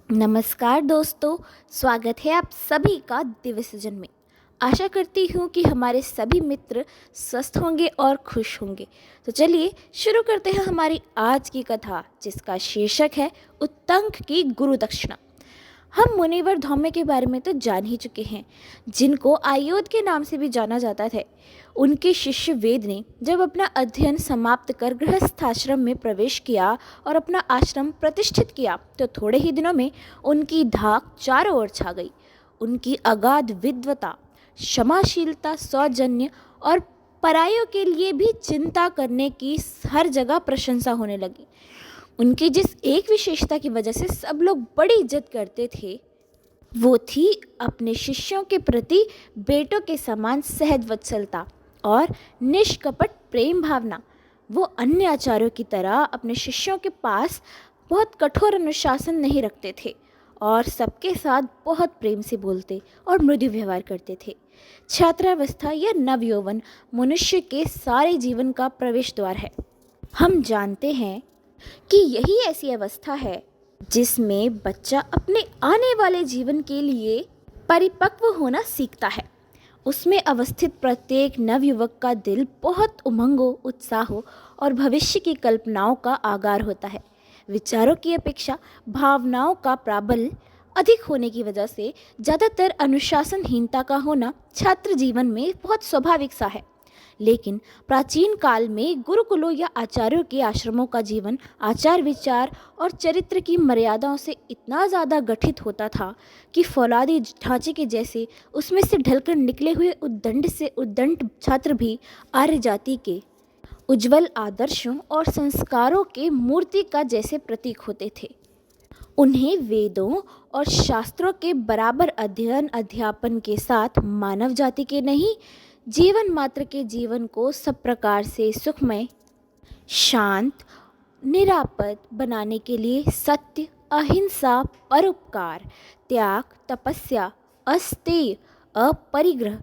नमस्कार दोस्तों, स्वागत है आप सभी का दिव्य सृजन में। आशा करती हूँ कि हमारे सभी मित्र स्वस्थ होंगे और खुश होंगे। तो चलिए शुरू करते हैं हमारी आज की कथा, जिसका शीर्षक है उत्तंक की गुरु दक्षिणा। हम मुनिवर धौम्य के बारे में तो जान ही चुके हैं, जिनको आयोध के नाम से भी जाना जाता था। उनके शिष्य वेद ने जब अपना अध्ययन समाप्त कर गृहस्थाश्रम में प्रवेश किया और अपना आश्रम प्रतिष्ठित किया, तो थोड़े ही दिनों में उनकी धाक चारों ओर छा गई। उनकी अगाध विद्वता, क्षमाशीलता, सौजन्य और परायों के लिए भी चिंता करने की हर जगह प्रशंसा होने लगी। उनकी जिस एक विशेषता की वजह से सब लोग बड़ी इज्जत करते थे, वो थी अपने शिष्यों के प्रति बेटों के समान सहज वत्सलता और निष्कपट प्रेम भावना। वो अन्य आचार्यों की तरह अपने शिष्यों के पास बहुत कठोर अनुशासन नहीं रखते थे और सबके साथ बहुत प्रेम से बोलते और मृदु व्यवहार करते थे। छात्रावस्था या नवयौवन मनुष्य के सारे जीवन का प्रवेश द्वार है। हम जानते हैं कि यही ऐसी अवस्था है जिसमें बच्चा अपने आने वाले जीवन के लिए परिपक्व होना सीखता है। उसमें अवस्थित प्रत्येक नवयुवक का दिल बहुत उमंगों, उत्साहों और भविष्य की कल्पनाओं का आगार होता है। विचारों की अपेक्षा भावनाओं का प्राबल्य अधिक होने की वजह से ज़्यादातर अनुशासनहीनता का होना छात्र जीवन में बहुत स्वाभाविक सा है। लेकिन प्राचीन काल में गुरुकुलों या आचार्यों के आश्रमों का जीवन आचार विचार और चरित्र की मर्यादाओं से इतना ज़्यादा गठित होता था कि फौलादी ढांचे के जैसे उसमें से ढलकर निकले हुए उद्दंड से उद्दंड छात्र भी आर्य जाति के उज्जवल आदर्शों और संस्कारों के मूर्ति का जैसे प्रतीक होते थे। उन्हें वेदों और शास्त्रों के बराबर अध्ययन अध्यापन के साथ मानव जाति के नहीं, जीवन मात्र के जीवन को सब प्रकार से सुखमय, शांत, निरापद बनाने के लिए सत्य, अहिंसा, परोपकार, त्याग, तपस्या, अस्तेय, अपरिग्रह,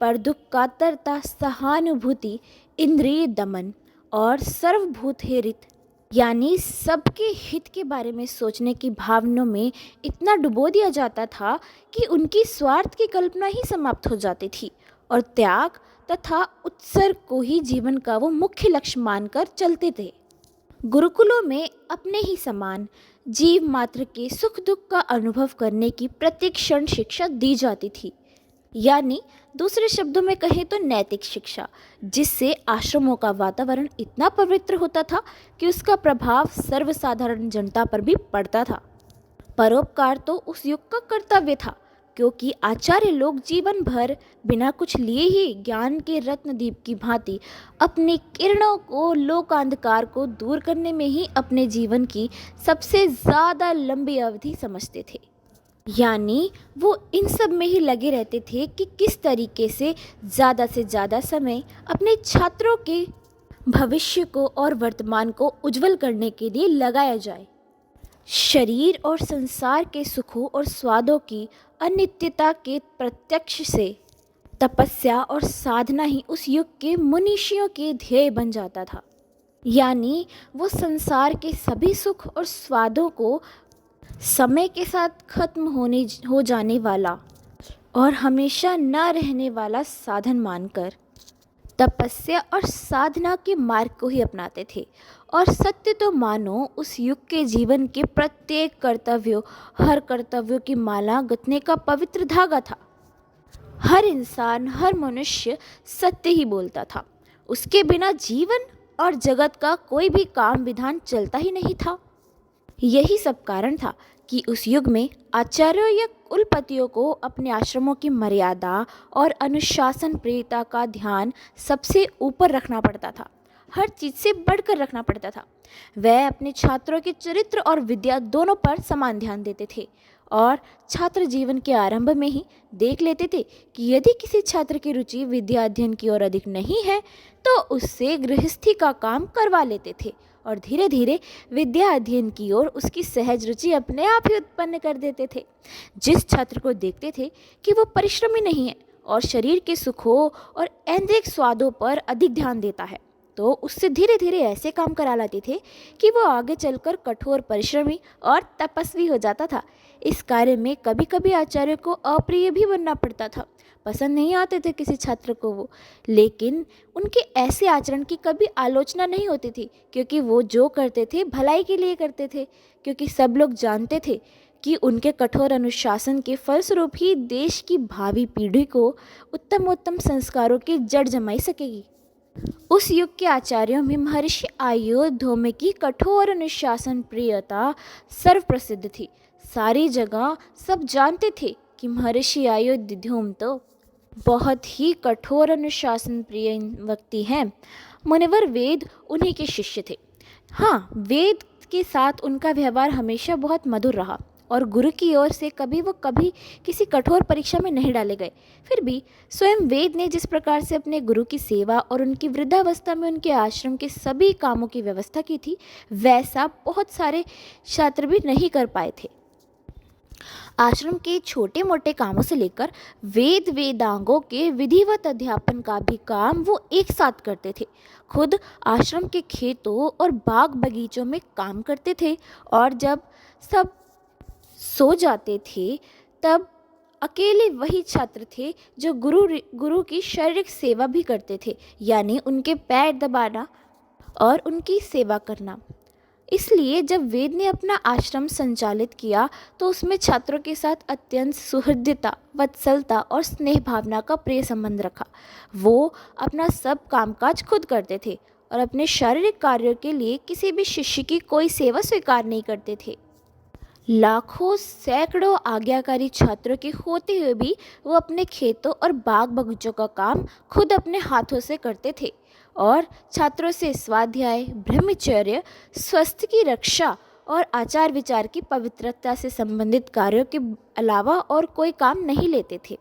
पर दुख कातरता, सहानुभूति, इंद्रिय दमन और सर्वभूत हित यानी सबके हित के बारे में सोचने की भावनाओं में इतना डुबो दिया जाता था कि उनकी स्वार्थ की कल्पना ही समाप्त हो जाती थी और त्याग तथा उत्सर्ग को ही जीवन का वो मुख्य लक्ष्य मानकर चलते थे। गुरुकुलों में अपने ही समान जीव मात्र के सुख दुख का अनुभव करने की प्रत्येक क्षण शिक्षा दी जाती थी, यानी दूसरे शब्दों में कहें तो नैतिक शिक्षा, जिससे आश्रमों का वातावरण इतना पवित्र होता था कि उसका प्रभाव सर्वसाधारण जनता पर भी पड़ता था। परोपकार तो उस युग का कर्तव्य था, क्योंकि आचार्य लोग जीवन भर बिना कुछ लिए ही ज्ञान के रत्नदीप की भांति अपनी किरणों को, लोकांधकार को दूर करने में ही अपने जीवन की सबसे ज़्यादा लंबी अवधि समझते थे। यानी वो इन सब में ही लगे रहते थे कि किस तरीके से ज़्यादा समय अपने छात्रों के भविष्य को और वर्तमान को उज्जवल करने के लिए लगाया जाए। शरीर और संसार के सुखों और स्वादों की अनित्यता के प्रत्यक्ष से तपस्या और साधना ही उस युग के मुनीषियों के ध्येय बन जाता था। यानी वो संसार के सभी सुख और स्वादों को समय के साथ खत्म हो जाने वाला और हमेशा न रहने वाला साधन मानकर तपस्या और साधना के मार्ग को ही अपनाते थे। और सत्य तो मानो उस युग के जीवन के प्रत्येक कर्तव्यों, हर कर्तव्यों की माला गथने का पवित्र धागा था। हर इंसान, हर मनुष्य सत्य ही बोलता था। उसके बिना जीवन और जगत का कोई भी काम विधान चलता ही नहीं था। यही सब कारण था कि उस युग में आचार्यों या कुलपतियों को अपने आश्रमों की मर्यादा और अनुशासन प्रियता का ध्यान सबसे ऊपर रखना पड़ता था, हर चीज़ से बढ़कर रखना पड़ता था। वह अपने छात्रों के चरित्र और विद्या दोनों पर समान ध्यान देते थे और छात्र जीवन के आरंभ में ही देख लेते थे कि यदि किसी छात्र की रुचि विद्या अध्ययन की ओर अधिक नहीं है तो उससे गृहस्थी का काम करवा लेते थे और धीरे धीरे विद्या अध्ययन की ओर उसकी सहज रुचि अपने आप ही उत्पन्न कर देते थे। जिस छात्र को देखते थे कि वो परिश्रमी नहीं है और शरीर के सुखों और ऐन्द्रिक स्वादों पर अधिक ध्यान देता है, तो उससे धीरे धीरे ऐसे काम करा लाते थे कि वो आगे चलकर कठोर परिश्रमी और तपस्वी हो जाता था। इस कार्य में कभी कभी आचार्य को अप्रिय भी बनना पड़ता था, पसंद नहीं आते थे किसी छात्र को वो, लेकिन उनके ऐसे आचरण की कभी आलोचना नहीं होती थी, क्योंकि वो जो करते थे भलाई के लिए करते थे, क्योंकि सब लोग जानते थे कि उनके कठोर अनुशासन के फलस्वरूप ही देश की भावी पीढ़ी को उत्तम उत्तम संस्कारों की जड़ जमाई सकेगी। उस युग के आचार्यों में महर्षि आयुर्धौम्य की कठोर अनुशासन प्रियता सर्वप्रसिद्ध थी। सारी जगह सब जानते थे कि महर्षि आयुर्धौम्य तो बहुत ही कठोर अनुशासन प्रिय व्यक्ति हैं। मुनिवर वेद उन्हीं के शिष्य थे। हाँ, वेद के साथ उनका व्यवहार हमेशा बहुत मधुर रहा और गुरु की ओर से कभी किसी कठोर परीक्षा में नहीं डाले गए। फिर भी स्वयं वेद ने जिस प्रकार से अपने गुरु की सेवा और उनकी वृद्धावस्था में उनके आश्रम के सभी कामों की व्यवस्था की थी, वैसा बहुत सारे छात्र भी नहीं कर पाए थे। आश्रम के छोटे मोटे कामों से लेकर वेद वेदांगों के विधिवत अध्यापन का भी काम वो एक साथ करते थे। खुद आश्रम के खेतों और बाग बगीचों में काम करते थे, और जब सब सो जाते थे तब अकेले वही छात्र थे जो गुरु की शारीरिक सेवा भी करते थे, यानी उनके पैर दबाना और उनकी सेवा करना। इसलिए जब वेद ने अपना आश्रम संचालित किया तो उसमें छात्रों के साथ अत्यंत सुहृदयता, वत्सलता और स्नेह भावना का प्रिय संबंध रखा। वो अपना सब कामकाज खुद करते थे और अपने शारीरिक कार्यों के लिए किसी भी शिष्य की कोई सेवा स्वीकार नहीं करते थे। लाखों सैकड़ों आज्ञाकारी छात्रों के होते हुए भी वो अपने खेतों और बाग बगीचों का काम खुद अपने हाथों से करते थे और छात्रों से स्वाध्याय, ब्रह्मचर्य, स्वास्थ्य की रक्षा और आचार विचार की पवित्रता से संबंधित कार्यों के अलावा और कोई काम नहीं लेते थे।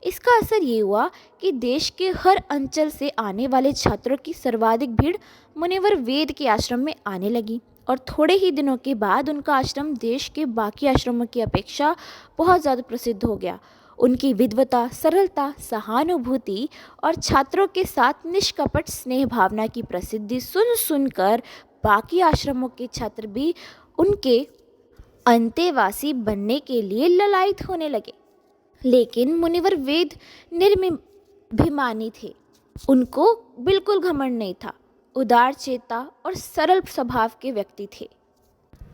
इसका असर ये हुआ कि देश के हर अंचल से आने वाले छात्रों की सर्वाधिक भीड़ मुनिवर वेद के आश्रम में आने लगी और थोड़े ही दिनों के बाद उनका आश्रम देश के बाकी आश्रमों की अपेक्षा बहुत ज़्यादा प्रसिद्ध हो गया। उनकी विद्वता, सरलता, सहानुभूति और छात्रों के साथ निष्कपट स्नेह भावना की प्रसिद्धि सुन सुनकर बाकी आश्रमों के छात्र भी उनके अंतेवासी बनने के लिए ललायत होने लगे। लेकिन मुनिवर वेद निर्भिमानी थे। उनको बिल्कुल घमंड नहीं था। उदार चेता और सरल स्वभाव के व्यक्ति थे।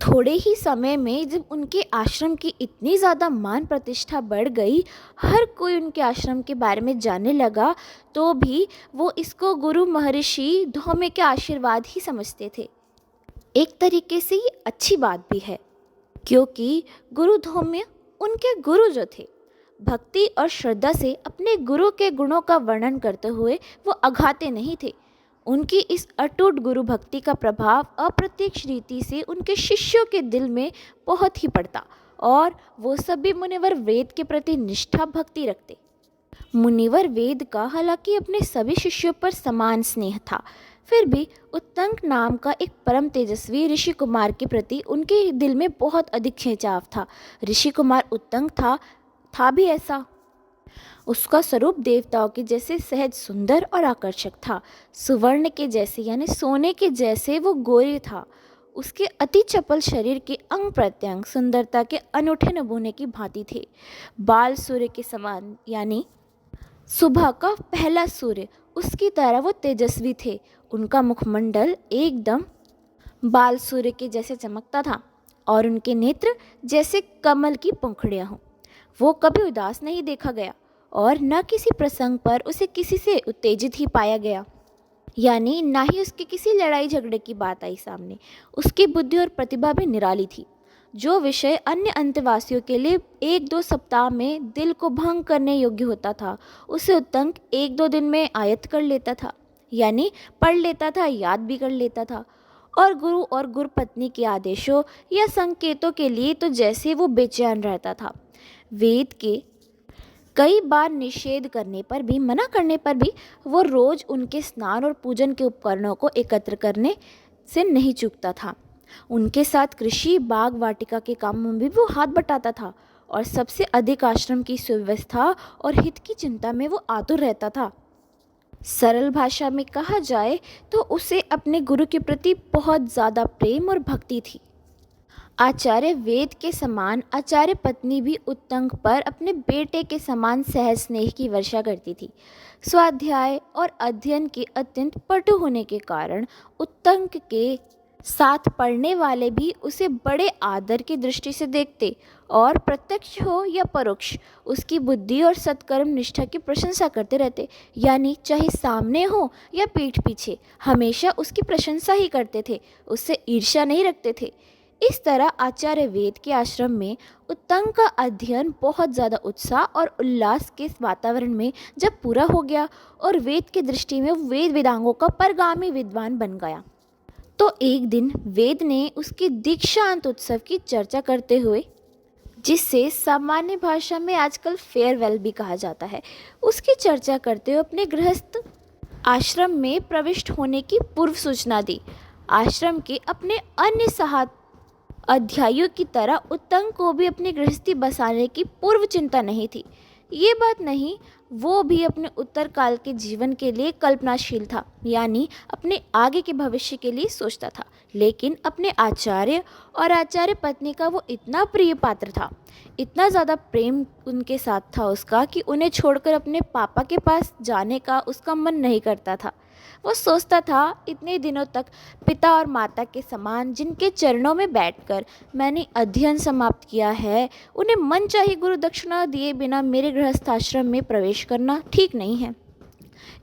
थोड़े ही समय में जब उनके आश्रम की इतनी ज़्यादा मान प्रतिष्ठा बढ़ गई, हर कोई उनके आश्रम के बारे में जानने लगा, तो भी वो इसको गुरु महर्षि धौम्य के आशीर्वाद ही समझते थे। एक तरीके से ये अच्छी बात भी है, क्योंकि गुरु धौम्य उनके गुरु जो थे, भक्ति और श्रद्धा से अपने गुरु के गुणों का वर्णन करते हुए वो अघाते नहीं थे। उनकी इस अटूट गुरु भक्ति का प्रभाव अप्रत्यक्ष रीति से उनके शिष्यों के दिल में बहुत ही पड़ता और वो सभी मुनिवर वेद के प्रति निष्ठा भक्ति रखते। मुनिवर वेद का हालांकि अपने सभी शिष्यों पर समान स्नेह था, फिर भी उत्तंक नाम का एक परम तेजस्वी ऋषि कुमार के प्रति उनके दिल में बहुत अधिक खिंचाव था। ऋषि कुमार उत्तंक था भी ऐसा। उसका स्वरूप देवताओं के जैसे सहज सुंदर और आकर्षक था। सुवर्ण के जैसे यानी सोने के जैसे वो गोरे था। उसके अति चपल शरीर के अंग प्रत्यंग सुंदरता के अनूठे नमूने की भांति थे। बाल सूर्य के समान यानी सुबह का पहला सूर्य, उसकी तरह वो तेजस्वी थे। उनका मुखमंडल एकदम बाल सूर्य के जैसे चमकता था और उनके नेत्र जैसे कमल की पंखुड़ियाँ हों। वो कभी उदास नहीं देखा गया और न किसी प्रसंग पर उसे किसी से उत्तेजित ही पाया गया, यानी ना ही उसके किसी लड़ाई झगड़े की बात आई सामने। उसकी बुद्धि और प्रतिभा भी निराली थी। जो विषय अन्य अंतवासियों के लिए 1-2 सप्ताह में दिल को भंग करने योग्य होता था, उसे उत्तंक 1-2 दिन में आयत्त कर लेता था, यानी पढ़ लेता था, याद भी कर लेता था। और गुरु और गुरुपत्नी के आदेशों या संकेतों के लिए तो जैसे वो बेचैन रहता था। वेद के कई बार निषेध करने पर भी, मना करने पर भी वो रोज उनके स्नान और पूजन के उपकरणों को एकत्र करने से नहीं चूकता था। उनके साथ कृषि, बाग वाटिका के कामों में भी वो हाथ बटाता था और सबसे अधिक आश्रम की सुव्यवस्था और हित की चिंता में वो आतुर रहता था। सरल भाषा में कहा जाए तो उसे अपने गुरु के प्रति बहुत ज़्यादा प्रेम और भक्ति थी। आचार्य वेद के समान आचार्य पत्नी भी उत्तंक पर अपने बेटे के समान सहज स्नेह की वर्षा करती थी। स्वाध्याय और अध्ययन के अत्यंत पटु होने के कारण उत्तंक के साथ पढ़ने वाले भी उसे बड़े आदर की दृष्टि से देखते और प्रत्यक्ष हो या परोक्ष उसकी बुद्धि और सत्कर्म निष्ठा की प्रशंसा करते रहते। यानी चाहे सामने हो या पीठ पीछे हमेशा उसकी प्रशंसा ही करते थे, उससे ईर्ष्या नहीं रखते थे। इस तरह आचार्य वेद के आश्रम में उत्तंक का अध्ययन बहुत ज़्यादा उत्साह और उल्लास के वातावरण में जब पूरा हो गया और वेद की दृष्टि में वेद वेदांगों का परगामी विद्वान बन गया, तो एक दिन वेद ने उसके दीक्षांत उत्सव की चर्चा करते हुए, जिसे सामान्य भाषा में आजकल फेयरवेल भी कहा जाता है, उसकी चर्चा करते हुए अपने गृहस्थ आश्रम में प्रविष्ट होने की पूर्व सूचना दी। आश्रम के अपने अन्य अध्यायों की तरह उत्तंक को भी अपनी गृहस्थी बसाने की पूर्व चिंता नहीं थी। ये बात नहीं, वो भी अपने उत्तर काल के जीवन के लिए कल्पनाशील था, यानी अपने आगे के भविष्य के लिए सोचता था। लेकिन अपने आचार्य और आचार्य पत्नी का वो इतना प्रिय पात्र था, इतना ज़्यादा प्रेम उनके साथ था उसका कि उन्हें छोड़कर अपने पापा के पास जाने का उसका मन नहीं करता था। वो सोचता था, इतने दिनों तक पिता और माता के समान जिनके चरणों में बैठकर मैंने अध्ययन समाप्त किया है, उन्हें मनचाही गुरु दक्षिणा दिए बिना मेरे गृहस्थ आश्रम में प्रवेश करना ठीक नहीं है।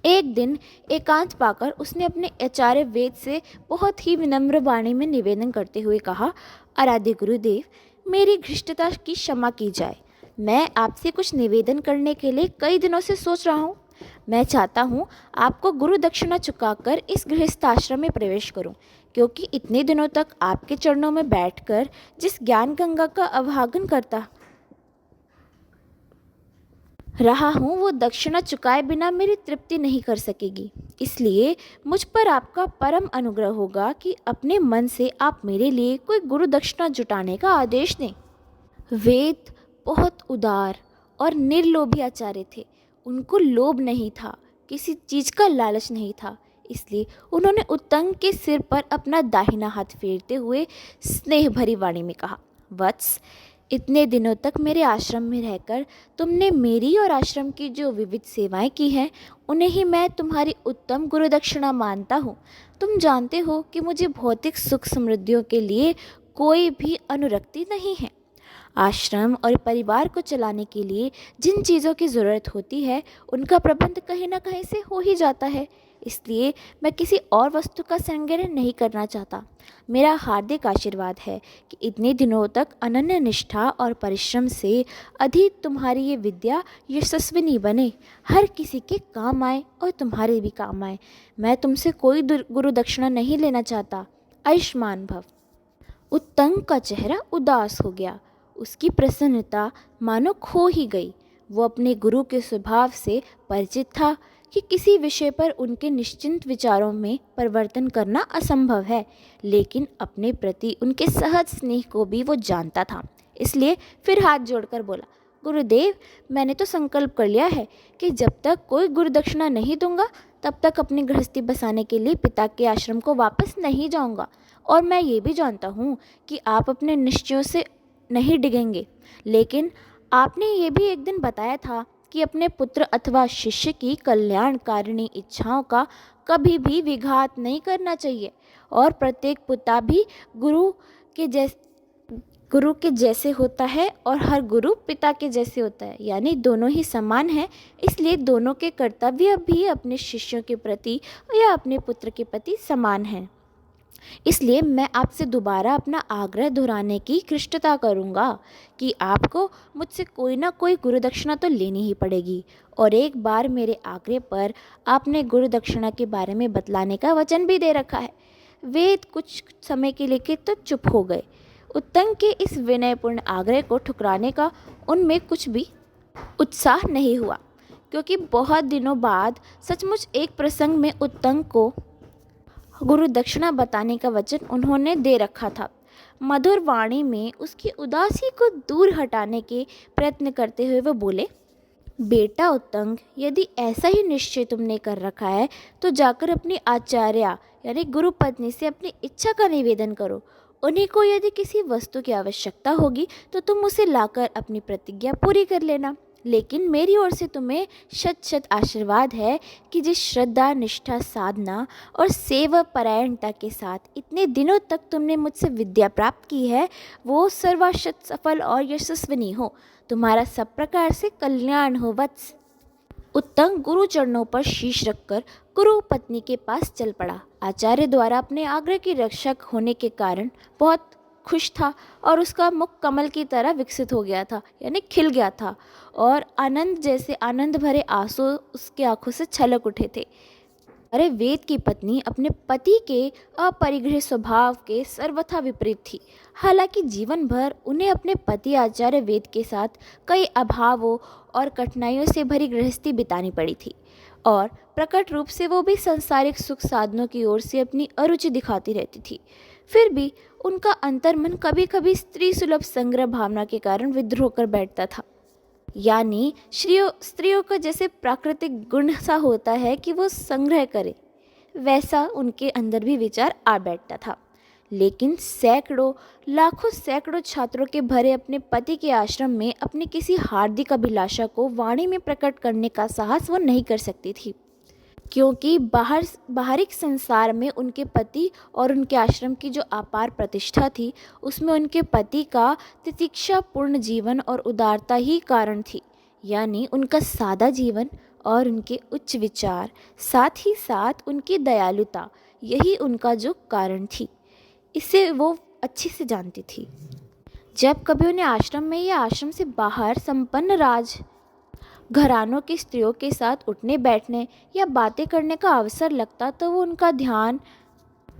एक दिन एकांत पाकर उसने अपने आचार्य वेद से बहुत ही विनम्र वाणी में निवेदन करते हुए कहा, आराध्य गुरुदेव, मेरी घृष्टता की क्षमा की जाए। मैं आपसे कुछ निवेदन करने के लिए कई दिनों से सोच रहा हूँ। मैं चाहता हूँ आपको गुरु दक्षिणा चुकाकर इस गृहस्थ आश्रम में प्रवेश करूँ, क्योंकि इतने दिनों तक आपके चरणों में बैठकर जिस ज्ञान गंगा का अवगाहन करता रहा हूँ, वो दक्षिणा चुकाए बिना मेरी तृप्ति नहीं कर सकेगी। इसलिए मुझ पर आपका परम अनुग्रह होगा कि अपने मन से आप मेरे लिए कोई गुरु दक्षिणा जुटाने का आदेश दें। वेद बहुत उदार और निर्लोभी आचार्य थे। उनको लोभ नहीं था, किसी चीज़ का लालच नहीं था। इसलिए उन्होंने उत्तंक के सिर पर अपना दाहिना हाथ फेरते हुए स्नेह भरी वाणी में कहा, वत्स, इतने दिनों तक मेरे आश्रम में रहकर तुमने मेरी और आश्रम की जो विविध सेवाएं की हैं, उन्हें ही मैं तुम्हारी उत्तम गुरु दक्षिणा मानता हूँ। तुम जानते हो कि मुझे भौतिक सुख समृद्धियों के लिए कोई भी अनुरक्ति नहीं है। आश्रम और परिवार को चलाने के लिए जिन चीज़ों की ज़रूरत होती है, उनका प्रबंध कहीं ना कहीं से हो ही जाता है। इसलिए मैं किसी और वस्तु का संग्रह नहीं करना चाहता। मेरा हार्दिक आशीर्वाद है कि इतने दिनों तक अनन्य निष्ठा और परिश्रम से अधिक तुम्हारी ये विद्या यशस्विनी बने, हर किसी के काम आए और तुम्हारे भी काम आए। मैं तुमसे कोई गुरु दक्षिणा नहीं लेना चाहता। आयुष्मान भव। उत्तंक का चेहरा उदास हो गया। उसकी प्रसन्नता मानो खो ही गई। वो अपने गुरु के स्वभाव से परिचित था कि किसी विषय पर उनके निश्चिंत विचारों में परिवर्तन करना असंभव है, लेकिन अपने प्रति उनके सहज स्नेह को भी वो जानता था। इसलिए फिर हाथ जोड़कर बोला, गुरुदेव, मैंने तो संकल्प कर लिया है कि जब तक कोई गुरु दक्षिणा नहीं दूंगा, तब तक अपनी गृहस्थी बसाने के लिए पिता के आश्रम को वापस नहीं जाऊंगा। और मैं ये भी जानता हूँ कि आप अपने निश्चयों से नहीं डिगेंगे, लेकिन आपने ये भी एक दिन बताया था कि अपने पुत्र अथवा शिष्य की कल्याणकारिणी इच्छाओं का कभी भी विघात नहीं करना चाहिए, और प्रत्येक पुत्र भी गुरु के जैसे होता है और हर गुरु पिता के जैसे होता है, यानी दोनों ही समान हैं। इसलिए दोनों के कर्तव्य भी अपने शिष्यों के प्रति या अपने पुत्र के प्रति समान हैं। इसलिए मैं आपसे दोबारा अपना आग्रह दोहराने की कृष्णता करूँगा कि आपको मुझसे कोई ना कोई गुरु दक्षिणा तो लेनी ही पड़ेगी। और एक बार मेरे आग्रह पर आपने गुरु दक्षिणा के बारे में बतलाने का वचन भी दे रखा है। वेद कुछ समय के लिए तो चुप हो गए। उत्तंक के इस विनयपूर्ण आग्रह को ठुकराने का उनमें कुछ भी उत्साह नहीं हुआ, क्योंकि बहुत दिनों बाद सचमुच एक प्रसंग में उत्तंक को गुरु दक्षिणा बताने का वचन उन्होंने दे रखा था। मधुर वाणी में उसकी उदासी को दूर हटाने के प्रयत्न करते हुए वो बोले, बेटा उत्तंग, यदि ऐसा ही निश्चय तुमने कर रखा है तो जाकर अपनी आचार्या यानी गुरु पत्नी से अपनी इच्छा का निवेदन करो। उन्हीं को यदि किसी वस्तु की आवश्यकता होगी तो तुम उसे लाकर अपनी प्रतिज्ञा पूरी कर लेना। लेकिन मेरी ओर से तुम्हें शत शत आशीर्वाद है कि जिस श्रद्धा, निष्ठा, साधना और सेवा परायणता के साथ इतने दिनों तक तुमने मुझसे विद्या प्राप्त की है वो सर्वाशत सफल और यशस्विनी हो। तुम्हारा सब प्रकार से कल्याण हो वत्स। उत्तंग गुरु चरणों पर शीश रखकर गुरु पत्नी के पास चल पड़ा। आचार्य द्वारा अपने आग्रह की रक्षक होने के कारण बहुत खुश था और उसका मुख कमल की तरह विकसित हो गया था यानी खिल गया था और आनंद जैसे आनंद भरे आंसू उसकी आंखों से छलक उठे थे। अरे वेद की पत्नी अपने पति के अपरिग्रह स्वभाव के सर्वथा विपरीत थी। हालांकि जीवन भर उन्हें अपने पति आचार्य वेद के साथ कई अभावों और कठिनाइयों से भरी गृहस्थी बितानी पड़ी थी और प्रकट रूप से वो भी सांसारिक सुख साधनों की ओर से अपनी अरुचि दिखाती रहती थी। फिर भी उनका अंतर्मन कभी कभी स्त्री सुलभ संग्रह भावना के कारण विद्रोह कर बैठता था। यानी स्त्रियों का जैसे प्राकृतिक गुण सा होता है कि वो संग्रह करे, वैसा उनके अंदर भी विचार आ बैठता था। लेकिन लाखों सैकड़ों छात्रों के भरे अपने पति के आश्रम में अपनी किसी हार्दिक अभिलाषा को वाणी में प्रकट करने का साहस वो नहीं कर सकती थी, क्योंकि बाहरिक संसार में उनके पति और उनके आश्रम की जो अपार प्रतिष्ठा थी उसमें उनके पति का तितिक्षापूर्ण जीवन और उदारता ही कारण थी। यानी उनका सादा जीवन और उनके उच्च विचार, साथ ही साथ उनकी दयालुता, यही उनका जो कारण थी। इसे वो अच्छे से जानती थी। जब कभी उन्हें आश्रम में या आश्रम से बाहर संपन्न राज घरानों की स्त्रियों के साथ उठने बैठने या बातें करने का अवसर लगता तो वो उनका ध्यान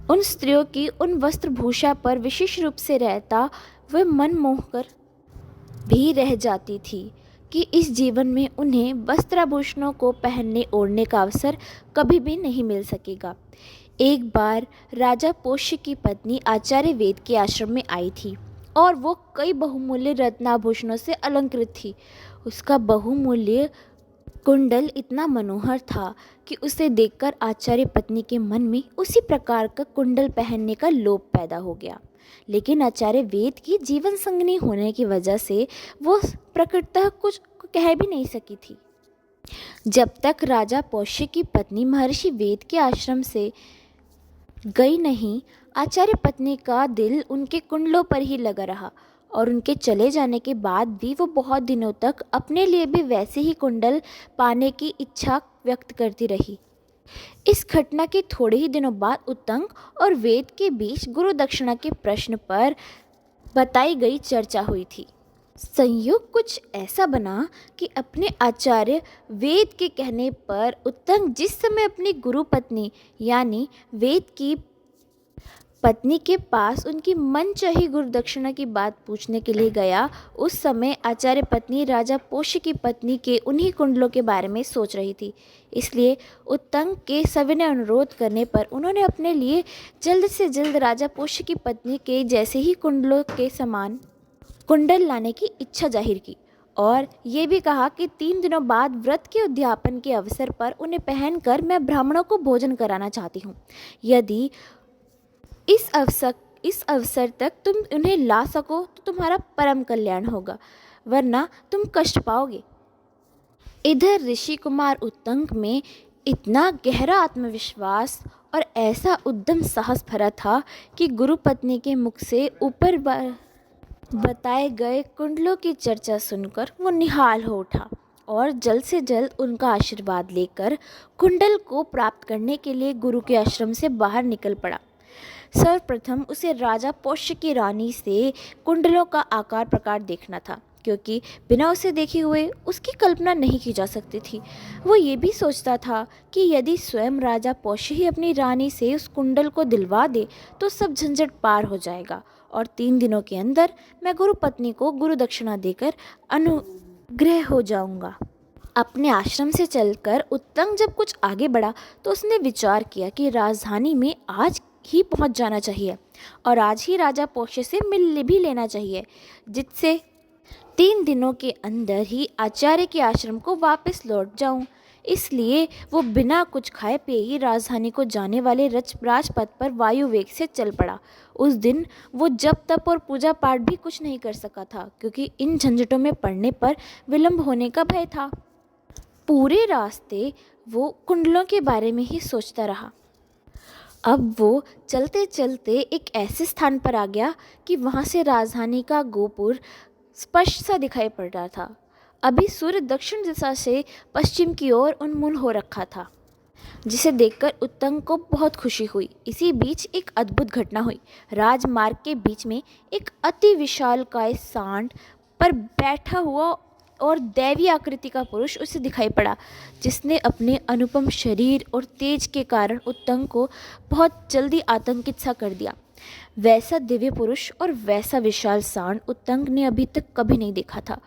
उन स्त्रियों की उन वस्त्रभूषा पर विशेष रूप से रहता। वह मन मोहकर भी रह जाती थी कि इस जीवन में उन्हें वस्त्राभूषणों को पहनने ओढ़ने का अवसर कभी भी नहीं मिल सकेगा। एक बार राजा पोष्य की पत्नी आचार्य वेद के आश्रम में आई थी और वो कई बहुमूल्य रत्नाभूषणों से अलंकृत थी। उसका बहुमूल्य कुंडल इतना मनोहर था कि उसे देखकर आचार्य पत्नी के मन में उसी प्रकार का कुंडल पहनने का लोभ पैदा हो गया। लेकिन आचार्य वेद की जीवन संगनी होने की वजह से वो प्रकृतः कुछ कह भी नहीं सकी थी। जब तक राजा पौष्य की पत्नी महर्षि वेद के आश्रम से गई नहीं, आचार्य पत्नी का दिल उनके कुंडलों पर ही लगा रहा और उनके चले जाने के बाद भी वो बहुत दिनों तक अपने लिए भी वैसे ही कुंडल पाने की इच्छा व्यक्त करती रही। इस घटना के थोड़े ही दिनों बाद उत्तंग और वेद के बीच गुरु दक्षिणा के प्रश्न पर बताई गई चर्चा हुई थी। संयोग कुछ ऐसा बना कि अपने आचार्य वेद के कहने पर उत्तंग जिस समय अपनी गुरु पत्नी यानी वेद की पत्नी के पास उनकी मनचाही गुरु दक्षिणा की बात पूछने के लिए गया, उस समय आचार्य पत्नी राजा पोष्य की पत्नी के उन्हीं कुंडलों के बारे में सोच रही थी। इसलिए उत्तंग के सविनय अनुरोध करने पर उन्होंने अपने लिए जल्द से जल्द राजा पोष्य की पत्नी के जैसे ही कुंडलों के समान कुंडल लाने की इच्छा जाहिर की और ये भी कहा कि 3 दिनों बाद व्रत के उद्यापन के अवसर पर उन्हें पहनकर मैं ब्राह्मणों को भोजन कराना चाहती हूँ। यदि इस अवसर तक तुम उन्हें ला सको तो तुम्हारा परम कल्याण होगा, वरना तुम कष्ट पाओगे। इधर ऋषि कुमार उत्तंग में इतना गहरा आत्मविश्वास और ऐसा उद्दम साहस भरा था कि गुरु पत्नी के मुख से ऊपर बताए गए कुंडलों की चर्चा सुनकर वो निहाल हो उठा और जल्द से जल्द उनका आशीर्वाद लेकर कुंडल को प्राप्त करने के लिए गुरु के आश्रम से बाहर निकल पड़ा। सर्वप्रथम उसे राजा पोष्य की रानी से कुंडलों का आकार प्रकार देखना था, क्योंकि बिना उसे देखे हुए उसकी कल्पना नहीं की जा सकती थी। वो ये भी सोचता था कि यदि स्वयं राजा पोष्य ही अपनी रानी से उस कुंडल को दिलवा दे तो सब झंझट पार हो जाएगा और 3 दिनों के अंदर मैं गुरु पत्नी को गुरु दक्षिणा देकर अनुग्रह हो जाऊंगा। अपने आश्रम से चलकर उत्तंग जब कुछ आगे बढ़ा तो उसने विचार किया कि राजधानी में आज ही पहुंच जाना चाहिए और आज ही राजा पोष्य से मिल भी लेना चाहिए, 3 दिनों के अंदर ही आचार्य के आश्रम को वापस लौट जाऊं। इसलिए वो बिना कुछ खाए पिए ही राजधानी को जाने वाले राजपथ पर वायु वेग से चल पड़ा। उस दिन वो जप तप और पूजा पाठ भी कुछ नहीं कर सका था, क्योंकि इन झंझटों में पड़ने पर विलंब होने का भय था। पूरे रास्ते वो कुंडलों के बारे में ही सोचता रहा। अब वो चलते चलते एक ऐसे स्थान पर आ गया कि वहाँ से राजधानी का गोपुर स्पष्ट सा दिखाई पड़ रहा था। अभी सूर्य दक्षिण दिशा से पश्चिम की ओर उन्मुख हो रखा था, जिसे देखकर उत्तंग को बहुत खुशी हुई। इसी बीच एक अद्भुत घटना हुई। राजमार्ग के बीच में एक अति विशालकाय सांड पर बैठा हुआ और दैवीय आकृति का पुरुष उसे दिखाई पड़ा, जिसने अपने अनुपम शरीर और तेज के कारण उत्तंग को बहुत जल्दी आतंकित सा कर दिया। वैसा दिव्य पुरुष और वैसा विशाल सांड उत्तंग ने अभी तक कभी नहीं देखा था।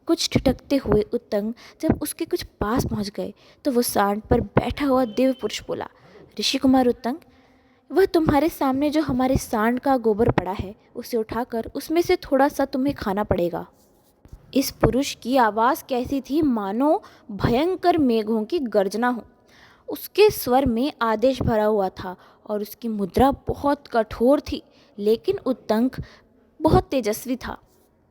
कुछ ठिठकते हुए उत्तंग जब उसके कुछ पास पहुंच गए तो वो सांड पर बैठा हुआ दिव्य पुरुष बोला, ऋषि कुमार उत्तंग, वह तुम्हारे सामने जो हमारे सांड का गोबर पड़ा है, उसे उठाकर उसमें से थोड़ा सा तुम्हें खाना पड़ेगा। इस पुरुष की आवाज़ कैसी थी, मानो भयंकर मेघों की गर्जना हो। उसके स्वर में आदेश भरा हुआ था और उसकी मुद्रा बहुत कठोर थी, लेकिन उत्तंक बहुत तेजस्वी था।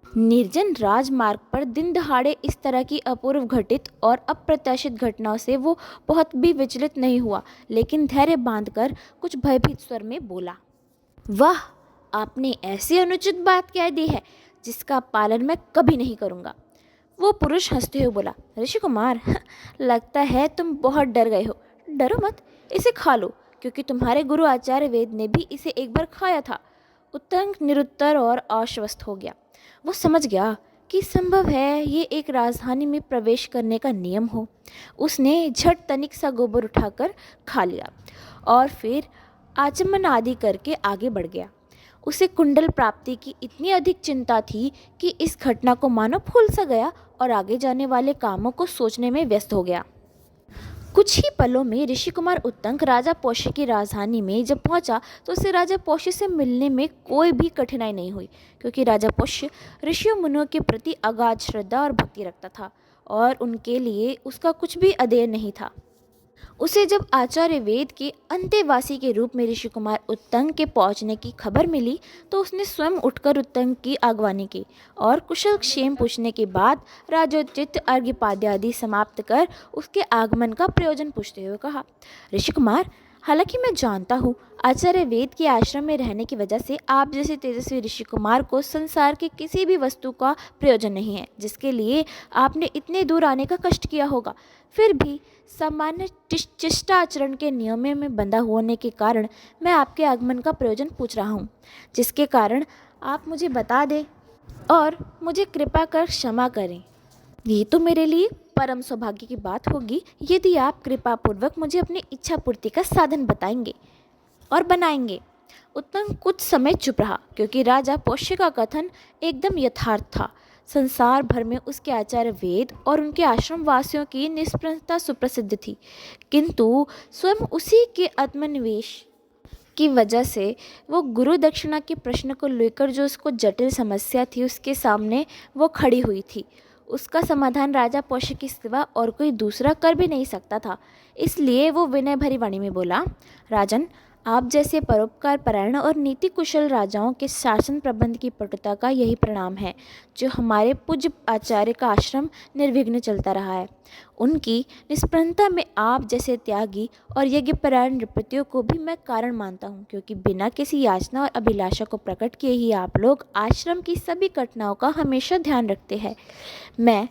निर्जन राजमार्ग पर दिन दहाड़े इस तरह की अपूर्व घटित और अप्रत्याशित घटनाओं से वो बहुत भी विचलित नहीं हुआ, लेकिन धैर्य बांधकर कुछ भयभीत स्वर में बोला, वाह, आपने ऐसी अनुचित बात कह दी है जिसका पालन मैं कभी नहीं करूँगा। वो पुरुष हंसते हुए बोला, ऋषि कुमार, लगता है तुम बहुत डर गए हो। डरो मत, इसे खा लो, क्योंकि तुम्हारे गुरु आचार्य वेद ने भी इसे एक बार खाया था। उत्तंग निरुत्तर और आश्वस्त हो गया। वो समझ गया कि संभव है ये एक राजधानी में प्रवेश करने का नियम हो। उसने झट तनिक सा गोबर उठाकर खा लिया और फिर आचमन आदि करके आगे बढ़ गया। उसे कुंडल प्राप्ति की इतनी अधिक चिंता थी कि इस घटना को मानो भूल सा गया और आगे जाने वाले कामों को सोचने में व्यस्त हो गया। कुछ ही पलों में ऋषि कुमार उत्तंक राजा पौष्य की राजधानी में जब पहुंचा तो उसे राजा पौष्य से मिलने में कोई भी कठिनाई नहीं हुई, क्योंकि राजा पौष्य ऋषियों मुनियों के प्रति अगाध श्रद्धा और भक्ति रखता था और उनके लिए उसका कुछ भी अदेय नहीं था। उसे जब आचार्य वेद के अंतेवासी के रूप में ऋषि कुमार उत्तंग के पहुंचने की खबर मिली तो उसने स्वयं उठकर उत्तंग की अगवानी की और कुशल क्षेम पूछने के बाद राजोचित अर्घ्यपाद्य आदि समाप्त कर उसके आगमन का प्रयोजन पूछते हुए कहा, ऋषि कुमार, हालांकि मैं जानता हूँ आचार्य वेद के आश्रम में रहने की वजह से आप जैसे तेजस्वी ऋषि कुमार को संसार के किसी भी वस्तु का प्रयोजन नहीं है जिसके लिए आपने इतने दूर आने का कष्ट किया होगा। फिर भी सामान्य शिष्टाचरण के नियमों में बंधा होने के कारण मैं आपके आगमन का प्रयोजन पूछ रहा हूँ, जिसके कारण आप मुझे बता दें और मुझे कृपा कर क्षमा करें। ये तो मेरे लिए परम सौभाग्य की बात होगी यदि आप कृपापूर्वक मुझे अपनी इच्छा पूर्ति का साधन बताएंगे और बनाएंगे। उत्तंग कुछ समय चुप रहा, क्योंकि राजा पौष्य का कथन एकदम यथार्थ था। संसार भर में उसके आचार्य वेद और उनके आश्रम वासियों की निष्प्रभता सुप्रसिद्ध थी, किंतु स्वयं उसी के आत्मनिवेश की वजह से वो गुरु दक्षिणा के प्रश्न को लेकर जो उसको जटिल समस्या थी उसके सामने वो खड़ी हुई थी, उसका समाधान राजा पौष्य के सिवा और कोई दूसरा कर भी नहीं सकता था। इसलिए वो विनय भरी वाणी में बोला, राजन, आप जैसे परोपकार परायण और नीति कुशल राजाओं के शासन प्रबंध की पटुता का यही परिणाम है जो हमारे पूज्य आचार्य का आश्रम निर्विघ्न चलता रहा है। उनकी निष्प्रभता में आप जैसे त्यागी और यज्ञपरायण नृपतियों को भी मैं कारण मानता हूँ, क्योंकि बिना किसी याचना और अभिलाषा को प्रकट किए ही आप लोग आश्रम की सभी घटनाओं का हमेशा ध्यान रखते हैं। मैं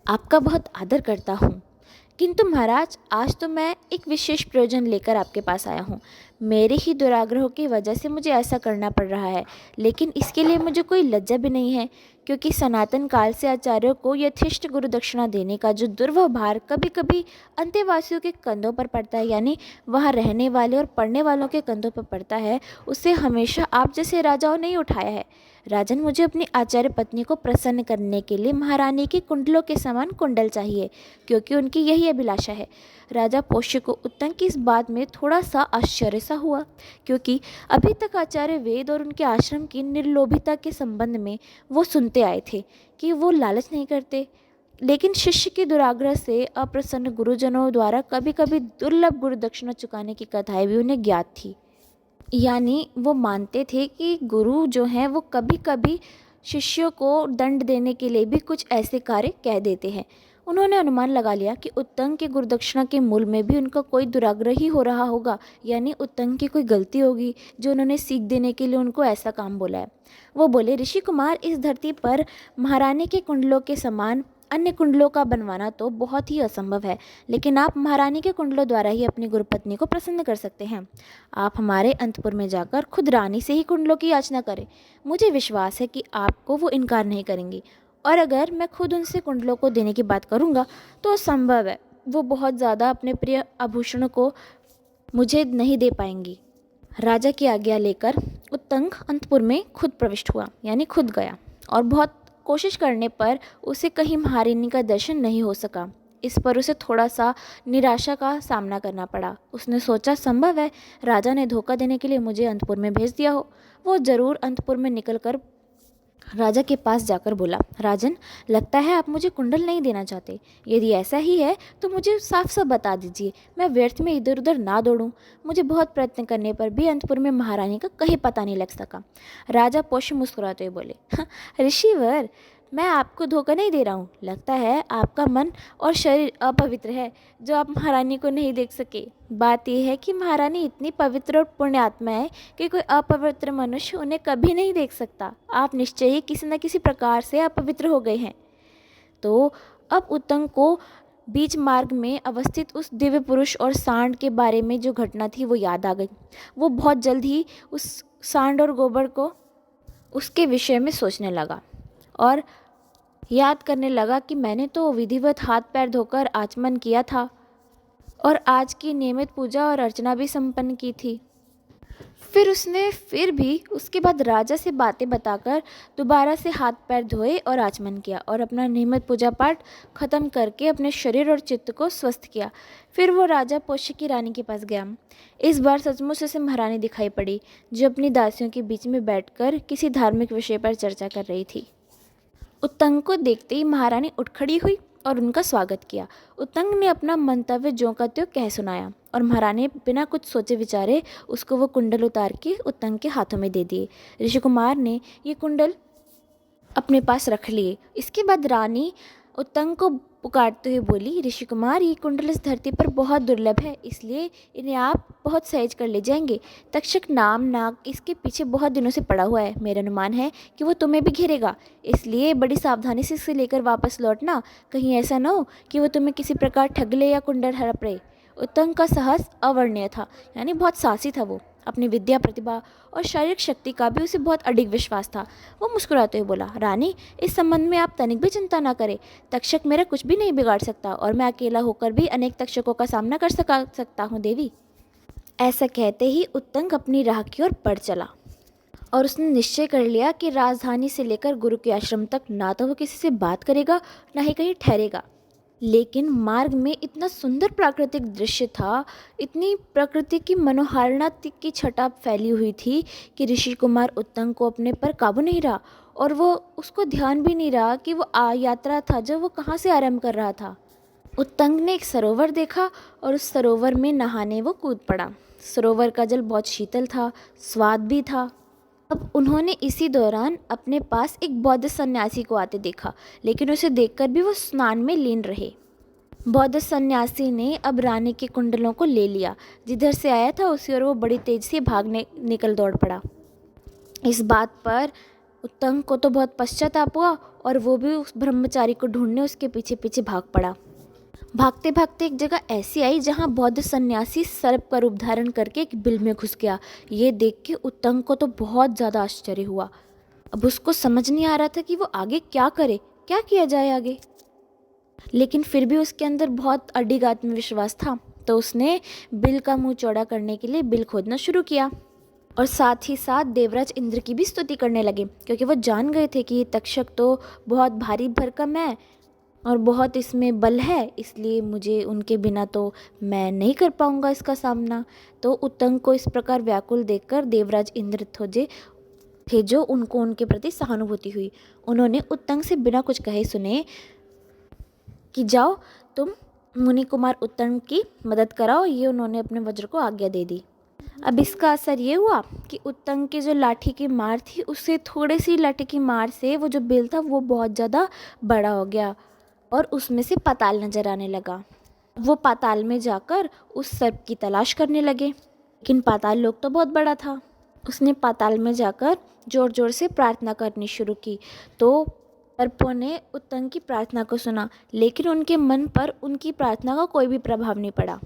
आपका बहुत आदर करता हूँ, किंतु महाराज, आज तो मैं एक विशेष प्रयोजन लेकर आपके पास आया हूँ। मेरे ही दुराग्रहों की वजह से मुझे ऐसा करना पड़ रहा है, लेकिन इसके लिए मुझे कोई लज्जा भी नहीं है, क्योंकि सनातन काल से आचार्यों को यथेष्ट गुरु दक्षिणा देने का जो दुर्वह भार कभी कभी अंतेवासियों के कंधों पर पड़ता है, यानी वहाँ रहने वाले और पढ़ने वालों के कंधों पर पड़ता है, उसे हमेशा आप जैसे राजाओं ने ही उठाया है। राजन, मुझे अपनी आचार्य पत्नी को प्रसन्न करने के लिए महारानी के कुंडलों के समान कुंडल चाहिए, क्योंकि उनकी यही अभिलाषा है। राजा पौष्य को उत्तंग की इस बात में थोड़ा सा आश्चर्य ऐसा हुआ, क्योंकि अभी तक आचार्य वेद और उनके आश्रम की निर्लोभिता के संबंध में वो सुनते आए थे कि वो लालच नहीं करते, लेकिन शिष्य के दुराग्रह से अप्रसन्न गुरुजनों द्वारा कभी कभी दुर्लभ गुरु दक्षिणा चुकाने की कथाएं भी उन्हें ज्ञात थी। यानी वो मानते थे कि गुरु जो हैं वो कभी कभी शिष्यों को दंड देने के लिए भी कुछ ऐसे कार्य कह देते हैं। उन्होंने अनुमान लगा लिया कि उत्तंग के गुरुदक्षिणा के मूल में भी उनका कोई दुराग्रह ही हो रहा होगा, यानी उत्तंग की कोई गलती होगी जो उन्होंने सीख देने के लिए उनको ऐसा काम बोला है। वो बोले, ऋषि कुमार, इस धरती पर महारानी के कुंडलों के समान अन्य कुंडलों का बनवाना तो बहुत ही असंभव है, लेकिन आप महारानी के कुंडलों द्वारा ही अपनी गुरुपत्नी को प्रसन्न कर सकते हैं। आप हमारे अंतपुर में जाकर खुद रानी से ही कुंडलों की याचना करें। मुझे विश्वास है कि आपको वो इनकार नहीं करेंगी, और अगर मैं खुद उनसे कुंडलों को देने की बात करूँगा तो संभव है वो बहुत ज़्यादा अपने प्रिय आभूषणों को मुझे नहीं दे पाएंगी। राजा की आज्ञा लेकर उत्तंग अंतपुर में खुद प्रविष्ट हुआ, यानी खुद गया, और बहुत कोशिश करने पर उसे कहीं महारानी का दर्शन नहीं हो सका। इस पर उसे थोड़ा सा निराशा का सामना करना पड़ा। उसने सोचा, संभव है राजा ने धोखा देने के लिए मुझे अंतपुर में भेज दिया हो। वो जरूर अंतपुर में निकलकर राजा के पास जाकर बोला, राजन, लगता है आप मुझे कुंडल नहीं देना चाहते। यदि ऐसा ही है तो मुझे साफ साफ बता दीजिए, मैं व्यर्थ में इधर उधर ना दौड़ूं। मुझे बहुत प्रयत्न करने पर भी अंतपुर में महारानी का कहीं पता नहीं लग सका। राजा पोष मुस्कुराते हुए बोले, ऋषिवर, मैं आपको धोखा नहीं दे रहा हूँ। लगता है आपका मन और शरीर अपवित्र है जो आप महारानी को नहीं देख सके। बात यह है कि महारानी इतनी पवित्र और पुण्य आत्मा है कि कोई अपवित्र मनुष्य उन्हें कभी नहीं देख सकता। आप निश्चय ही किसी न किसी प्रकार से अपवित्र हो गए हैं। तो अब उत्तंग को बीच मार्ग में अवस्थित उस दिव्य पुरुष और सांड के बारे में जो घटना थी वो याद आ गई। वो बहुत जल्द ही उस सांड और गोबर को उसके विषय में सोचने लगा और याद करने लगा कि मैंने तो विधिवत हाथ पैर धोकर आचमन किया था और आज की नियमित पूजा और अर्चना भी संपन्न की थी। फिर भी उसके बाद राजा से बातें बताकर दोबारा से हाथ पैर धोए और आचमन किया और अपना नियमित पूजा पाठ खत्म करके अपने शरीर और चित्त को स्वस्थ किया। फिर वो राजा पोष्य की रानी के पास गया। इस बार सचमुच उसे महारानी दिखाई पड़ी, जो अपनी दासियों के बीच में बैठकर किसी धार्मिक विषय पर चर्चा कर रही थी। उत्तंग को देखते ही महारानी उठ खड़ी हुई और उनका स्वागत किया। उत्तंग ने अपना मंतव्य ज्यों का त्यों कह सुनाया और महारानी बिना कुछ सोचे विचारे उसको वो कुंडल उतार के उत्तंग के हाथों में दे दिए। ऋषि कुमार ने ये कुंडल अपने पास रख लिए। इसके बाद रानी उत्तंग को पुकारते हुए बोली, ऋषि कुमार, ये कुंडल इस धरती पर बहुत दुर्लभ है, इसलिए इन्हें आप बहुत सहज कर ले जाएंगे। तक्षक नाम नाग इसके पीछे बहुत दिनों से पड़ा हुआ है। मेरा अनुमान है कि वो तुम्हें भी घेरेगा, इसलिए बड़ी सावधानी से इसे लेकर वापस लौटना। कहीं ऐसा न हो कि वो तुम्हें किसी प्रकार ठग ले या कुंडल हड़प ले। उत्तंग का साहस अवर्णनीय था, यानी बहुत साहसी था वो। अपनी विद्या, प्रतिभा और शारीरिक शक्ति का भी उसे बहुत अडिग विश्वास था। वो मुस्कुराते हुए बोला, रानी, इस संबंध में आप तनिक भी चिंता ना करें। तक्षक मेरा कुछ भी नहीं बिगाड़ सकता और मैं अकेला होकर भी अनेक तक्षकों का सामना कर सकता हूँ देवी। ऐसा कहते ही उत्तंग अपनी राह की ओर बढ़ चला और उसने निश्चय कर लिया कि राजधानी से लेकर गुरु के आश्रम तक ना तो वो किसी से बात करेगा, ना ही कहीं ठहरेगा। लेकिन मार्ग में इतना सुंदर प्राकृतिक दृश्य था, इतनी प्रकृति की मनोहारिणा की छटा फैली हुई थी कि ऋषि कुमार उत्तंग को अपने पर काबू नहीं रहा और वो उसको ध्यान भी नहीं रहा कि वो यात्रा था जो वो कहाँ से आरंभ कर रहा था। उत्तंग ने एक सरोवर देखा और उस सरोवर में नहाने वो कूद पड़ा। सरोवर का जल बहुत शीतल था, स्वाद भी था। अब उन्होंने इसी दौरान अपने पास एक बौद्ध सन्यासी को आते देखा, लेकिन उसे देखकर भी वो स्नान में लीन रहे। बौद्ध सन्यासी ने अब रानी के कुंडलों को ले लिया। जिधर से आया था उसी ओर वो बड़ी तेज से भागने निकल दौड़ पड़ा। इस बात पर उत्तंग को तो बहुत पश्चाताप हुआ और वो भी उस ब्रह्मचारी को ढूंढने उसके पीछे पीछे भाग पड़ा। भागते भागते एक जगह ऐसी आई जहाँ बौद्ध सन्यासी सर्प का रूप धारण करके एक बिल में घुस गया। ये देख के उत्तंग को तो बहुत ज़्यादा आश्चर्य हुआ। अब उसको समझ नहीं आ रहा था कि वो आगे क्या करे, क्या किया जाए आगे। लेकिन फिर भी उसके अंदर बहुत अडिग आत्मविश्वास था, तो उसने बिल का मुंह चौड़ा करने के लिए बिल खोदना शुरू किया और साथ ही साथ देवराज इंद्र की भी स्तुति करने लगे, क्योंकि वो जान गए थे कि ये तक्षक तो बहुत भारी भरकम है और बहुत इसमें बल है, इसलिए मुझे उनके बिना तो मैं नहीं कर पाऊंगा इसका सामना। तो उत्तंग को इस प्रकार व्याकुल देखकर देवराज इंद्रध्वज थे, जो उनको उनके प्रति सहानुभूति हुई। उन्होंने उत्तंग से बिना कुछ कहे सुने कि जाओ तुम मुनि कुमार उत्तंग की मदद कराओ। ये उन्होंने अपने वज्र को आज्ञा दे दी। अब इसका असर ये हुआ कि उत्तंग की जो लाठी की मार थी, उससे थोड़ी सी लाठी की मार से वो जो बिल था वो बहुत ज़्यादा बड़ा हो गया और उसमें से पाताल नजर आने लगा। वो पाताल में जाकर उस सर्प की तलाश करने लगे, लेकिन पाताल लोक तो बहुत बड़ा था। उसने पाताल में जाकर जोर जोर से प्रार्थना करनी शुरू की। तो सर्पों ने उत्तंग की प्रार्थना को सुना, लेकिन उनके मन पर उनकी प्रार्थना का कोई भी प्रभाव नहीं पड़ा।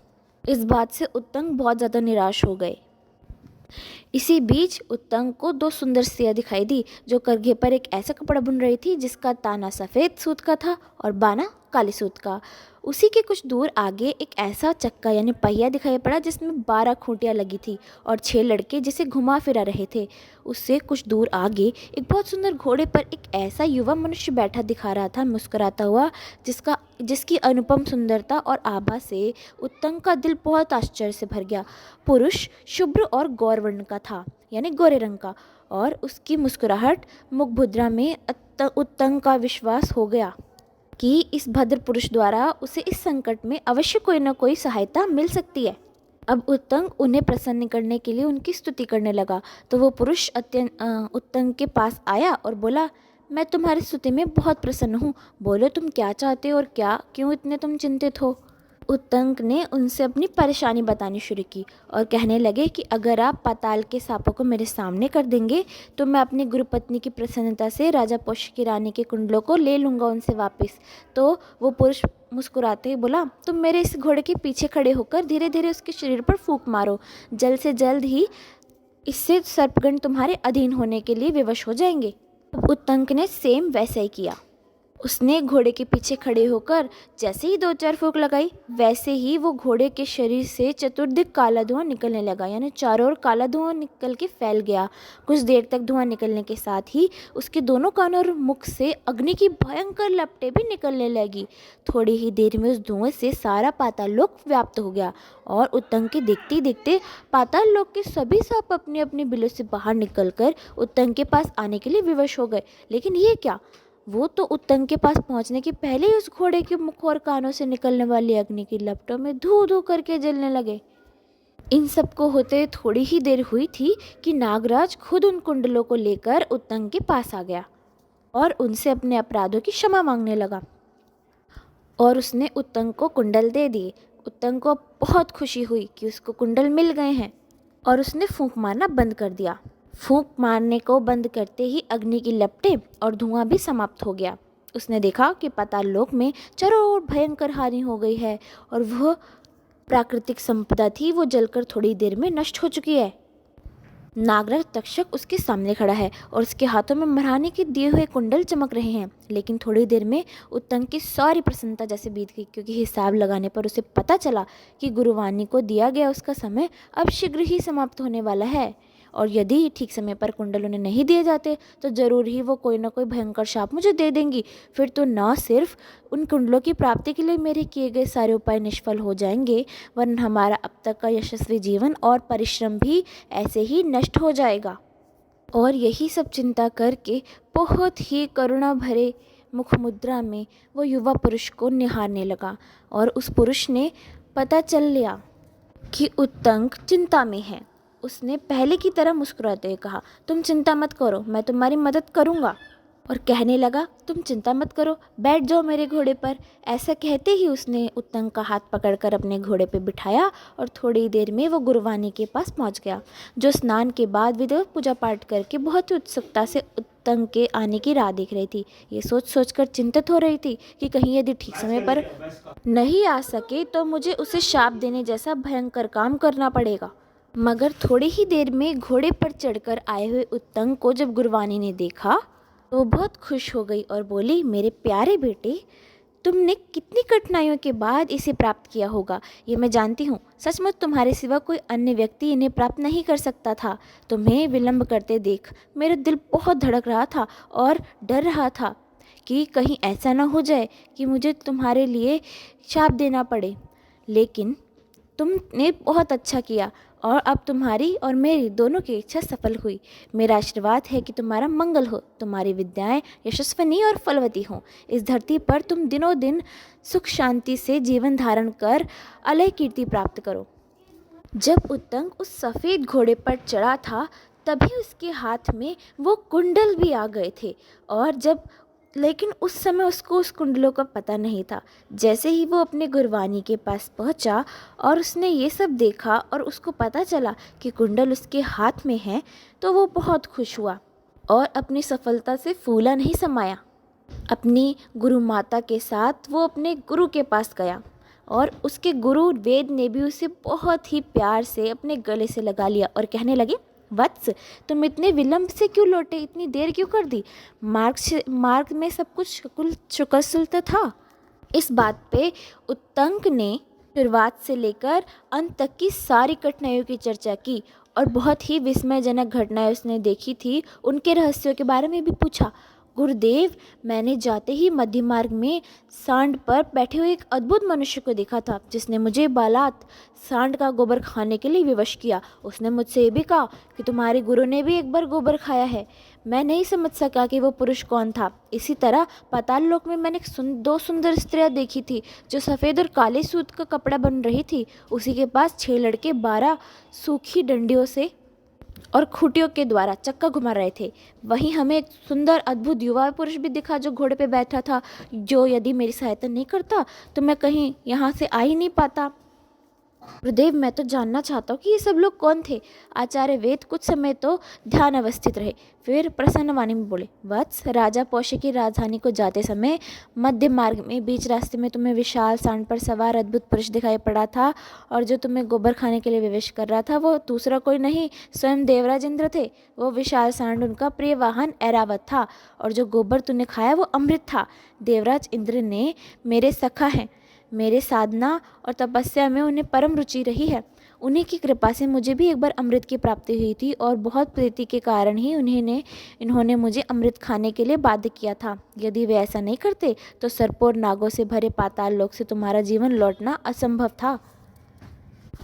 इस बात से उत्तंग बहुत ज़्यादा निराश हो गए। इसी बीच उत्तंग को दो सुंदर स्त्रियां दिखाई दी, जो करघे पर एक ऐसा कपड़ा बुन रही थी जिसका ताना सफ़ेद सूत का था और बाना काले सूत का। उसी के कुछ दूर आगे एक ऐसा चक्का यानी पहिया दिखाई पड़ा जिसमें 12 खूंटियाँ लगी थी और 6 लड़के जिसे घुमा फिरा रहे थे। उससे कुछ दूर आगे एक बहुत सुंदर घोड़े पर एक ऐसा युवा मनुष्य बैठा दिखा रहा था, मुस्कुराता हुआ, जिसकी अनुपम सुंदरता और आभा से उत्तंग का दिल बहुत आश्चर्य से भर गया। पुरुष शुभ्र और गौरवर्ण का था, यानी गोरे रंग का, और उसकी मुस्कुराहट मुखमुद्रा में उत्तंग का विश्वास हो गया कि इस भद्र पुरुष द्वारा उसे इस संकट में अवश्य कोई न कोई सहायता मिल सकती है। अब उत्तंग उन्हें प्रसन्न करने के लिए उनकी स्तुति करने लगा। तो वो पुरुष उत्तंग के पास आया और बोला, मैं तुम्हारी स्तुति में बहुत प्रसन्न हूँ। बोलो तुम क्या चाहते हो और क्यों इतने तुम चिंतित हो। उत्तंग ने उनसे अपनी परेशानी बतानी शुरू की और कहने लगे कि अगर आप पाताल के सांपों को मेरे सामने कर देंगे तो मैं अपनी गुरुपत्नी की प्रसन्नता से राजा पोष्य की रानी के कुंडलों को ले लूँगा उनसे वापस। तो वो पुरुष मुस्कुराते ही बोला, तुम मेरे इस घोड़े के पीछे खड़े होकर धीरे धीरे उसके शरीर पर फूंक मारो। जल्द से जल्द ही इससे सर्पगण तुम्हारे अधीन होने के लिए विवश हो जाएंगे। उत्तंग ने सेम वैसा ही किया। उसने घोड़े के पीछे खड़े होकर जैसे ही 2-4 फूंक लगाई, वैसे ही वो घोड़े के शरीर से चतुर्दिक काला धुआं निकलने लगा, यानी चारों ओर काला धुआं निकल के फैल गया। कुछ देर तक धुआं निकलने के साथ ही उसके दोनों कानों और मुख से अग्नि की भयंकर लपटें भी निकलने लगी। थोड़ी ही देर में उस धुएं से सारा पाताल लोक व्याप्त हो गया और उत्तंग के देखते ही देखते पाताल लोक के सभी सांप अपने अपने बिलों से बाहर निकलकर उत्तंग के पास आने के लिए विवश हो गए। लेकिन ये क्या, वो तो उत्तंग के पास पहुंचने के पहले ही उस घोड़े के मुख और कानों से निकलने वाली अग्नि की लपटों में धू धू करके जलने लगे। इन सब को होते थोड़ी ही देर हुई थी कि नागराज खुद उन कुंडलों को लेकर उत्तंग के पास आ गया और उनसे अपने अपराधों की क्षमा मांगने लगा और उसने उत्तंग को कुंडल दे दिए। उत्तंग को बहुत खुशी हुई कि उसको कुंडल मिल गए हैं और उसने फूंक मारना बंद कर दिया। फूंक मारने को बंद करते ही अग्नि की लपटें और धुआं भी समाप्त हो गया। उसने देखा कि पाताल लोक में चारों ओर भयंकर हानि हो गई है और वह प्राकृतिक संपदा थी वो जलकर थोड़ी देर में नष्ट हो चुकी है। नागराज तक्षक उसके सामने खड़ा है और उसके हाथों में महारानी के दिए हुए कुंडल चमक रहे हैं। लेकिन थोड़ी देर में उत्तंग की सारी प्रसन्नता जैसे बीत गई, क्योंकि हिसाब लगाने पर उसे पता चला कि गुरुवाणी को दिया गया उसका समय अब शीघ्र ही समाप्त होने वाला है और यदि ठीक समय पर कुंडल उन्हें नहीं दिए जाते तो जरूर ही वो कोई ना कोई भयंकर शाप मुझे दे देंगी। फिर तो न सिर्फ उन कुंडलों की प्राप्ति के लिए मेरे किए गए सारे उपाय निष्फल हो जाएंगे, वरन हमारा अब तक का यशस्वी जीवन और परिश्रम भी ऐसे ही नष्ट हो जाएगा। और यही सब चिंता करके बहुत ही करुणा भरे मुख मुद्रा में वो युवा पुरुष को निहारने लगा और उस पुरुष ने पता चल लिया कि उत्तंग चिंता में है। उसने पहले की तरह मुस्कुराते हुए कहा, तुम चिंता मत करो, मैं तुम्हारी मदद करूंगा। और कहने लगा, तुम चिंता मत करो, बैठ जाओ मेरे घोड़े पर। ऐसा कहते ही उसने उत्तंग का हाथ पकड़कर अपने घोड़े पर बिठाया और थोड़ी देर में वो गुरुवाणी के पास पहुंच गया, जो स्नान के बाद विधिवत पूजा पाठ करके बहुत ही उत्सुकता से उत्तंग के आने की राह देख रही थी। ये सोच सोचकर चिंतित हो रही थी कि कहीं यदि ठीक समय पर नहीं आ सके तो मुझे उसे शाप देने जैसा भयंकर काम करना पड़ेगा। मगर थोड़ी ही देर में घोड़े पर चढ़कर आए हुए उत्तंग को जब गुरुवाणी ने देखा तो वो बहुत खुश हो गई और बोली, मेरे प्यारे बेटे, तुमने कितनी कठिनाइयों के बाद इसे प्राप्त किया होगा, ये मैं जानती हूँ। सचमुच तुम्हारे सिवा कोई अन्य व्यक्ति इन्हें प्राप्त नहीं कर सकता था। तुम्हें विलंब करते देख मेरा दिल बहुत धड़क रहा था और डर रहा था कि कहीं ऐसा ना हो जाए कि मुझे तुम्हारे लिए शाप देना पड़े। लेकिन तुमने बहुत अच्छा किया और अब तुम्हारी और मेरी दोनों की इच्छा सफल हुई। मेरा आशीर्वाद है कि तुम्हारा मंगल हो, तुम्हारी विद्याएं यशस्विनी और फलवती हों। इस धरती पर तुम दिनों दिन सुख शांति से जीवन धारण कर अलय कीर्ति प्राप्त करो। जब उत्तंग उस सफ़ेद घोड़े पर चढ़ा था तभी उसके हाथ में वो कुंडल भी आ गए थे। और जब लेकिन उस समय उसको उस कुंडलों का पता नहीं था। जैसे ही वो अपने गुरवानी के पास पहुंचा और उसने ये सब देखा और उसको पता चला कि कुंडल उसके हाथ में है, तो वो बहुत खुश हुआ और अपनी सफलता से फूला नहीं समाया। अपनी गुरु माता के साथ वो अपने गुरु के पास गया और उसके गुरु वेद ने भी उसे बहुत ही प्यार से अपने गले से लगा लिया और कहने लगे, वत्स, तुम इतने विलंब से क्यों लौटे, इतनी देर क्यों कर दी? मार्ग में सब कुछ सुकूल तो था। इस बात पे उत्तंक ने शुरुआत से लेकर अंत तक की सारी कठिनाइयों की चर्चा की और बहुत ही विस्मयजनक घटनाएं उसने देखी थी, उनके रहस्यों के बारे में भी पूछा। गुरुदेव, मैंने जाते ही मध्य मार्ग में सांड पर बैठे हुए एक अद्भुत मनुष्य को देखा था जिसने मुझे बालात सांड का गोबर खाने के लिए विवश किया। उसने मुझसे ये भी कहा कि तुम्हारे गुरु ने भी एक बार गोबर खाया है। मैं नहीं समझ सका कि वो पुरुष कौन था। इसी तरह पाताल लोक में मैंने दो सुंदर स्त्रियां देखी थी जो सफ़ेद और काले सूत का कपड़ा बन रही थी। उसी के पास 6 लड़के 12 सूखी डंडियों से और खूंटियों के द्वारा चक्का घुमा रहे थे। वहीं हमें एक सुंदर अद्भुत युवा पुरुष भी दिखा जो घोड़े पे बैठा था, जो यदि मेरी सहायता नहीं करता तो मैं कहीं यहाँ से आ ही नहीं पाता। गुरुदेव, मैं तो जानना चाहता हूँ कि ये सब लोग कौन थे। आचार्य वेद कुछ समय तो ध्यान अवस्थित रहे, फिर प्रसन्न वाणी में बोले, वत्स, राजा पौष्य की राजधानी को जाते समय मध्य मार्ग में बीच रास्ते में तुम्हें विशाल सांड पर सवार अद्भुत पुरुष दिखाई पड़ा था और जो तुम्हें गोबर खाने के लिए विवश कर रहा था वो दूसरा कोई नहीं, स्वयं देवराज इंद्र थे। वो विशाल सांड उनका प्रिय वाहन ऐरावत था और जो गोबर तूने खाया वो अमृत था। देवराज इंद्र ने मेरे सखा हैं, मेरे साधना और तपस्या में उन्हें परम रुचि रही है। उन्हीं की कृपा से मुझे भी एक बार अमृत की प्राप्ति हुई थी और बहुत प्रीति के कारण ही इन्होंने मुझे अमृत खाने के लिए बाध्य किया था। यदि वे ऐसा नहीं करते तो सर्पों और नागों से भरे पाताल लोक से तुम्हारा जीवन लौटना असंभव था।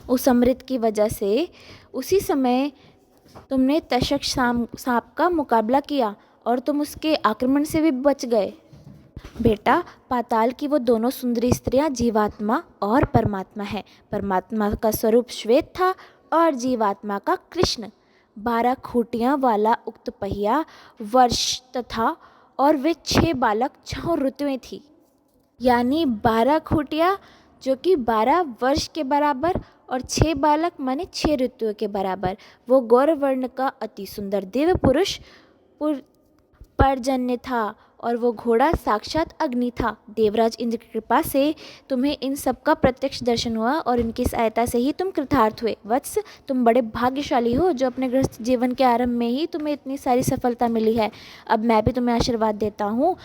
उस अमृत की वजह से उसी समय तुमने तक्षक सांप का मुकाबला किया और तुम उसके आक्रमण से भी बच गए। बेटा, पाताल की वो दोनों सुंदरी स्त्रियां जीवात्मा और परमात्मा है। परमात्मा का स्वरूप श्वेत था और जीवात्मा का कृष्ण। 12 खूंटियां वाला उक्त पहिया वर्ष तथा और वे 6 बालक 6 ऋतुएं थी। यानी 12 खूंटियां जो कि 12 वर्ष के बराबर और 6 बालक माने 6 ऋतुओं के बराबर। वो गौरवर्ण का अति सुंदर देव पुरुष पर्जन्य था और वो घोड़ा साक्षात अग्नि था। देवराज इंद्र की कृपा से तुम्हें इन सब का प्रत्यक्ष दर्शन हुआ और इनकी सहायता से ही तुम कृतार्थ हुए। वत्स, तुम बड़े भाग्यशाली हो जो अपने गृहस्थ जीवन के आरंभ में ही तुम्हें इतनी सारी सफलता मिली है। अब मैं भी तुम्हें आशीर्वाद देता हूँ,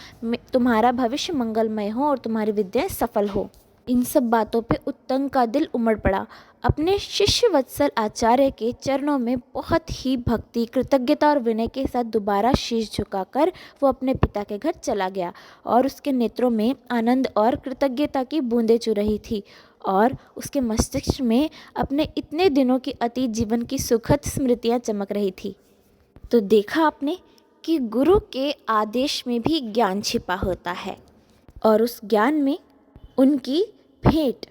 तुम्हारा भविष्य मंगलमय हो और तुम्हारी विद्याएं सफल हो। इन सब बातों पे उत्तंग का दिल उमड़ पड़ा। अपने शिष्य वत्सल आचार्य के चरणों में बहुत ही भक्ति, कृतज्ञता और विनय के साथ दोबारा शीश झुकाकर वो अपने पिता के घर चला गया और उसके नेत्रों में आनंद और कृतज्ञता की बूंदें चू रही थी और उसके मस्तिष्क में अपने इतने दिनों की अतीत जीवन की सुखद स्मृतियाँ चमक रही थी। तो देखा आपने कि गुरु के आदेश में भी ज्ञान छिपा होता है और उस ज्ञान में उनकी भेंट